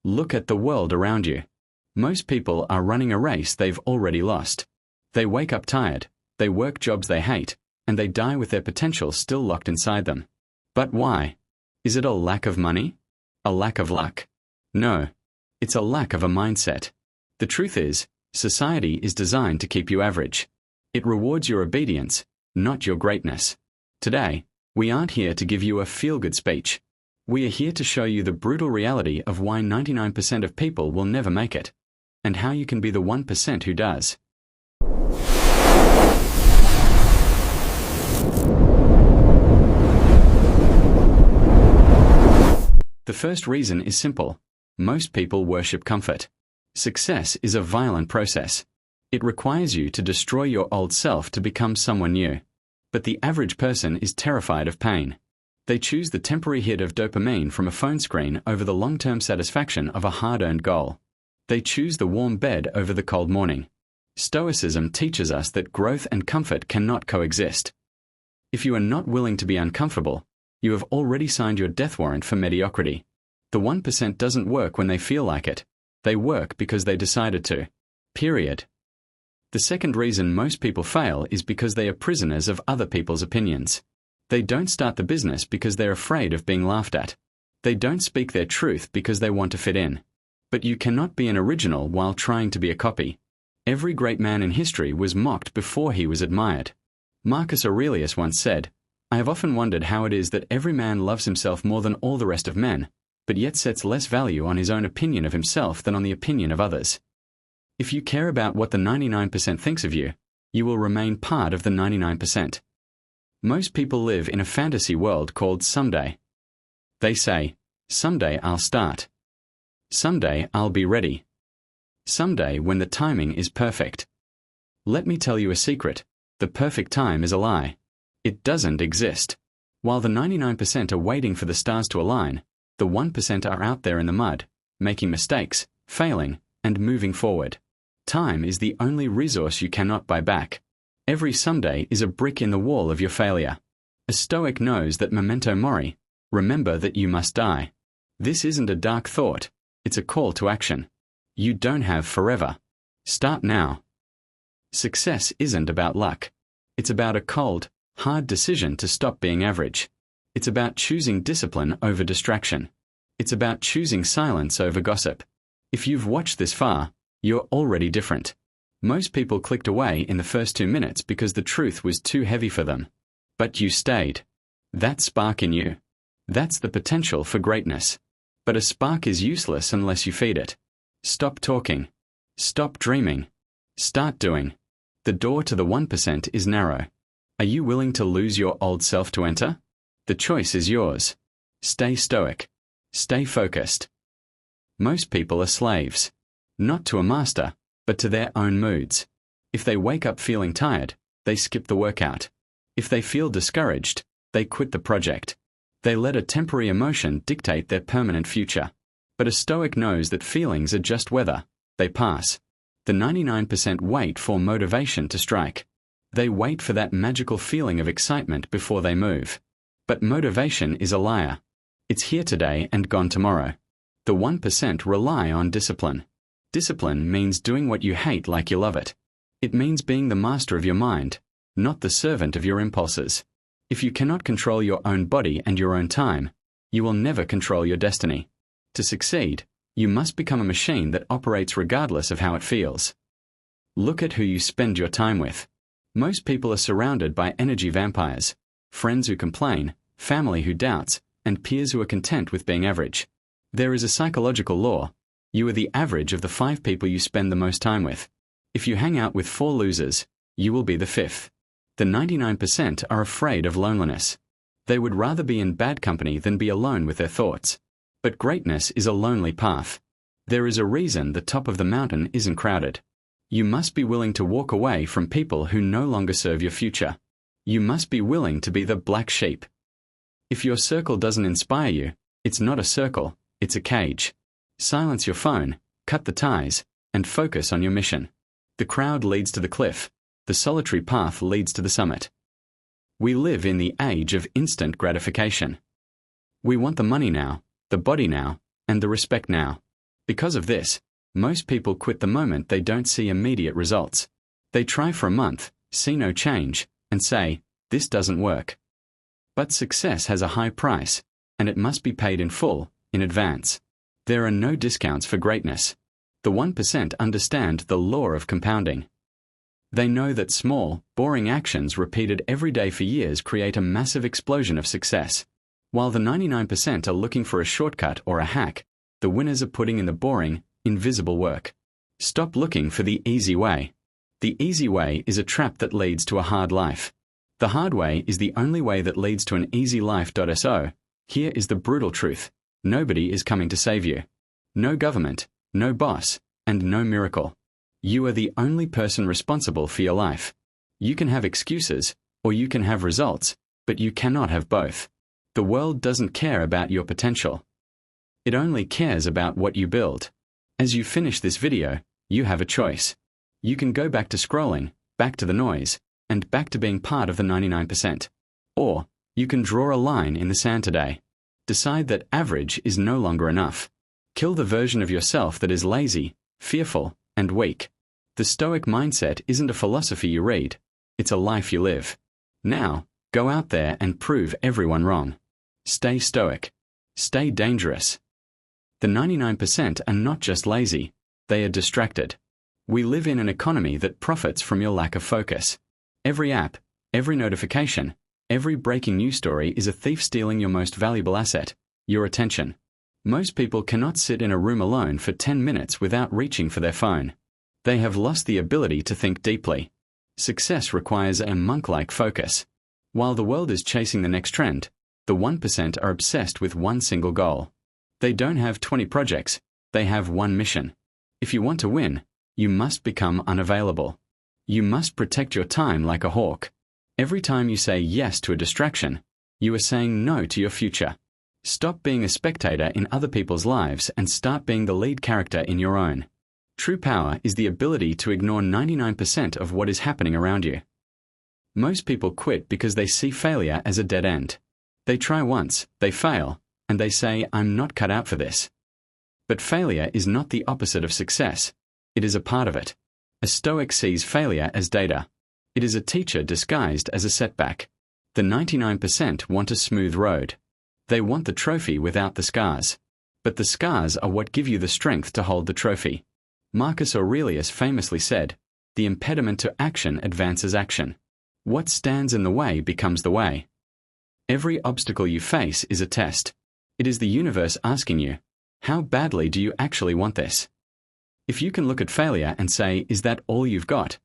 Look at the world around you. Most people are running a race they've already lost. They wake up tired, they work jobs they hate, and they die with their potential still locked inside them. But why? Is it a lack of money? A lack of luck? No. It's a lack of a mindset. The truth is, society is designed to keep you average. It rewards your obedience, not your greatness. Today, we aren't here to give you a feel-good speech. We are here to show you the brutal reality of why 99% of people will never make it, and how you can be the 1% who does. The first reason is simple. Most people worship comfort. Success is a violent process. It requires you to destroy your old self to become someone new. But the average person is terrified of pain. They choose the temporary hit of dopamine from a phone screen over the long-term satisfaction of a hard-earned goal. They choose the warm bed over the cold morning. Stoicism teaches us that growth and comfort cannot coexist. If you are not willing to be uncomfortable, you have already signed your death warrant for mediocrity. The 1% doesn't work when they feel like it. They work because they decided to. Period. The second reason most people fail is because they are prisoners of other people's opinions. They don't start the business because they're afraid of being laughed at. They don't speak their truth because they want to fit in. But you cannot be an original while trying to be a copy. Every great man in history was mocked before he was admired. Marcus Aurelius once said, "I have often wondered how it is that every man loves himself more than all the rest of men, but yet sets less value on his own opinion of himself than on the opinion of others." If you care about what the 99% thinks of you, you will remain part of the 99%. Most people live in a fantasy world called someday. They say, someday I'll start. Someday I'll be ready. Someday when the timing is perfect. Let me tell you a secret. The perfect time is a lie. It doesn't exist. While the 99% are waiting for the stars to align, the 1% are out there in the mud, making mistakes, failing, and moving forward. Time is the only resource you cannot buy back. Every someday is a brick in the wall of your failure. A Stoic knows that memento mori, remember that you must die. This isn't a dark thought, it's a call to action. You don't have forever. Start now. Success isn't about luck. It's about a cold, hard decision to stop being average. It's about choosing discipline over distraction. It's about choosing silence over gossip. If you've watched this far, you're already different. Most people clicked away in the first 2 minutes because the truth was too heavy for them. But you stayed. That spark in you. That's the potential for greatness. But a spark is useless unless you feed it. Stop talking. Stop dreaming. Start doing. The door to the 1% is narrow. Are you willing to lose your old self to enter? The choice is yours. Stay stoic. Stay focused. Most people are slaves. Not to a master, but to their own moods. If they wake up feeling tired, they skip the workout. If they feel discouraged, they quit the project. They let a temporary emotion dictate their permanent future. But a Stoic knows that feelings are just weather. They pass. The 99% wait for motivation to strike. They wait for that magical feeling of excitement before they move. But motivation is a liar. It's here today and gone tomorrow. The 1% rely on discipline. Discipline means doing what you hate like you love it. It means being the master of your mind, not the servant of your impulses. If you cannot control your own body and your own time, you will never control your destiny. To succeed, you must become a machine that operates regardless of how it feels. Look at who you spend your time with. Most people are surrounded by energy vampires, friends who complain, family who doubts, and peers who are content with being average. There is a psychological law. You are the average of the 5 people you spend the most time with. If you hang out with 4 losers, you will be the 5th. The 99% are afraid of loneliness. They would rather be in bad company than be alone with their thoughts. But greatness is a lonely path. There is a reason the top of the mountain isn't crowded. You must be willing to walk away from people who no longer serve your future. You must be willing to be the black sheep. If your circle doesn't inspire you, it's not a circle, it's a cage. Silence your phone, cut the ties, and focus on your mission. The crowd leads to the cliff. The solitary path leads to the summit. We live in the age of instant gratification. We want the money now, the body now, and the respect now. Because of this, most people quit the moment they don't see immediate results. They try for a month, see no change, and say, "This doesn't work." But success has a high price, and it must be paid in full, in advance. There are no discounts for greatness. The 1% understand the law of compounding. They know that small, boring actions repeated every day for years create a massive explosion of success. While the 99% are looking for a shortcut or a hack, the winners are putting in the boring, invisible work. Stop looking for the easy way. The easy way is a trap that leads to a hard life. The hard way is the only way that leads to an easy life. So, here is the brutal truth. Nobody is coming to save you. No government, no boss, and no miracle. You are the only person responsible for your life. You can have excuses, or you can have results, but you cannot have both. The world doesn't care about your potential. It only cares about what you build. As you finish this video, you have a choice. You can go back to scrolling, back to the noise, and back to being part of the 99%. Or, you can draw a line in the sand today. Decide that average is no longer enough. Kill the version of yourself that is lazy, fearful, and weak. The Stoic mindset isn't a philosophy you read. It's a life you live. Now, go out there and prove everyone wrong. Stay stoic. Stay dangerous. The 99% are not just lazy, they are distracted. We live in an economy that profits from your lack of focus. Every app, every notification, every breaking news story is a thief stealing your most valuable asset, your attention. Most people cannot sit in a room alone for 10 minutes without reaching for their phone. They have lost the ability to think deeply. Success requires a monk-like focus. While the world is chasing the next trend, the 1% are obsessed with one single goal. They don't have 20 projects, they have one mission. If you want to win, you must become unavailable. You must protect your time like a hawk. Every time you say yes to a distraction, you are saying no to your future. Stop being a spectator in other people's lives and start being the lead character in your own. True power is the ability to ignore 99% of what is happening around you. Most people quit because they see failure as a dead end. They try once, they fail, and they say, "I'm not cut out for this." But failure is not the opposite of success. It is a part of it. A Stoic sees failure as data. It is a teacher disguised as a setback. The 99% want a smooth road. They want the trophy without the scars. But the scars are what give you the strength to hold the trophy. Marcus Aurelius famously said, "The impediment to action advances action. What stands in the way becomes the way." Every obstacle you face is a test. It is the universe asking you, how badly do you actually want this? If you can look at failure and say, "Is that all you've got?"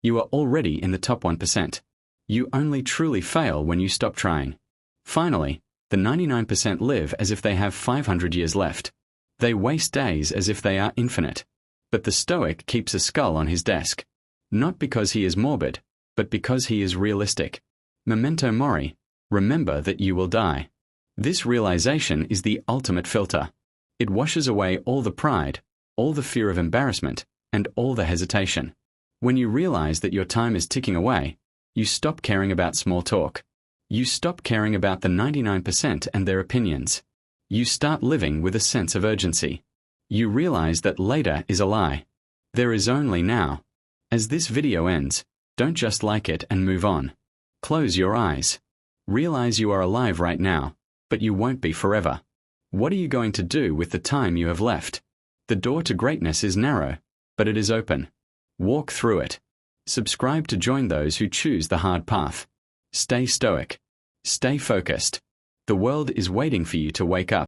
you are already in the top 1%. You only truly fail when you stop trying. Finally, the 99% live as if they have 500 years left. They waste days as if they are infinite. But the Stoic keeps a skull on his desk. Not because he is morbid, but because he is realistic. Memento mori, remember that you will die. This realization is the ultimate filter. It washes away all the pride, all the fear of embarrassment, and all the hesitation. When you realize that your time is ticking away, you stop caring about small talk. You stop caring about the 99% and their opinions. You start living with a sense of urgency. You realize that later is a lie. There is only now. As this video ends, don't just like it and move on. Close your eyes. Realize you are alive right now, but you won't be forever. What are you going to do with the time you have left? The door to greatness is narrow, but it is open. Walk through it. Subscribe to join those who choose the hard path. Stay stoic. Stay focused. The world is waiting for you to wake up.